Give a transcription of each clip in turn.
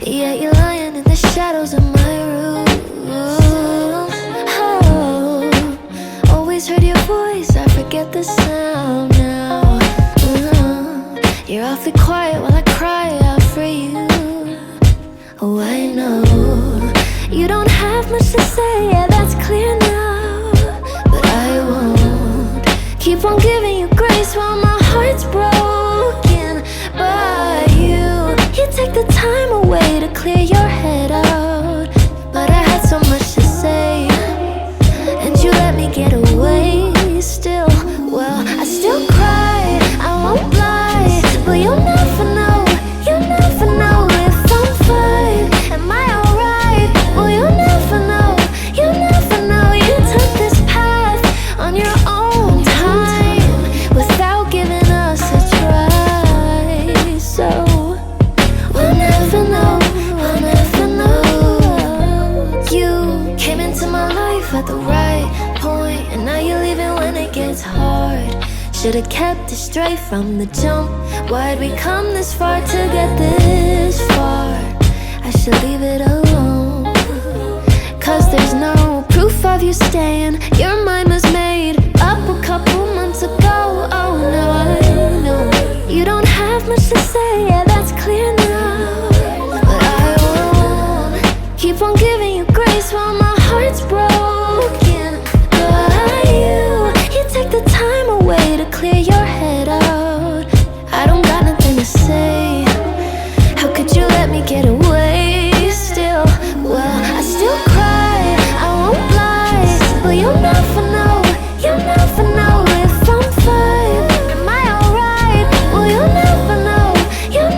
Yeah, you're lying in the shadows of my room. Oh, always heard your voice, I forget the sound now. You're awfully quiet while I cry out for you. Oh, I know you don't have much to say, yeah, that's clear now. But I won't keep on giving you grace while my heart's broken. But you take the time away to clear your head out. But I had so much to say, and you let me get away still. Well, I still cry, I won't lie, but you'll never know, you'll never know if I'm fine. Am I alright? Well, you'll never know, you'll never know. You took this path on your own time without giving us a try. So we'll never know, we'll never know. You came into my life at the right point, and now you're leaving when it gets hard. Should've kept it straight from the jump. Why'd we come this far to get this far? I should leave it alone, 'cause there's no proof of you staying. Your mind was made up a couple months ago. Oh no, I know you don't have much to say, yeah, that's clear now. But I won't keep on giving you grace while my heart's broken. But you take the time away to clear your head out. I don't got nothing to say. How could you let me get away still? Well, I still cry, I won't lie, but you'll never know, you'll never know if I'm fine. Am I alright? Well, you'll never know, you'll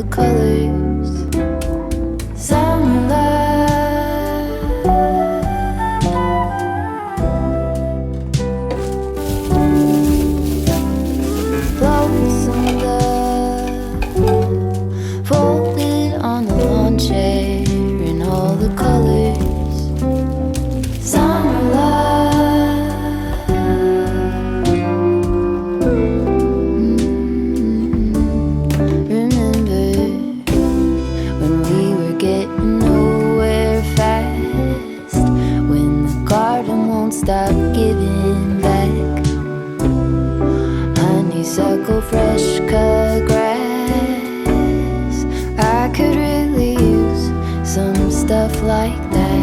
colors. Summer love, blowing some love, folded on the lawn chair in all the colors. Summer love, remember when we were getting nowhere fast, when the garden won't stop giving back. Honeysuckle, fresh cut grass. I could really use some stuff like that.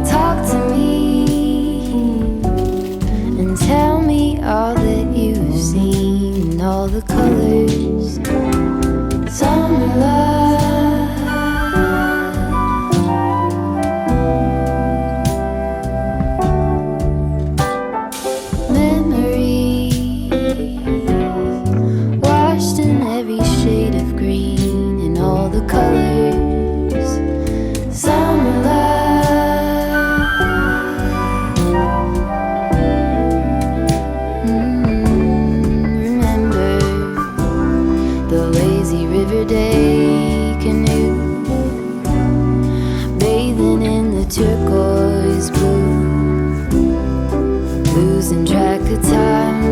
Talk to me and tell me all that you've seen, all the colors. Summer love, memories washed in every shade of green in all the colors. Summer love, remember the lazy river day canoe, bathing in the turquoise blue, losing track of time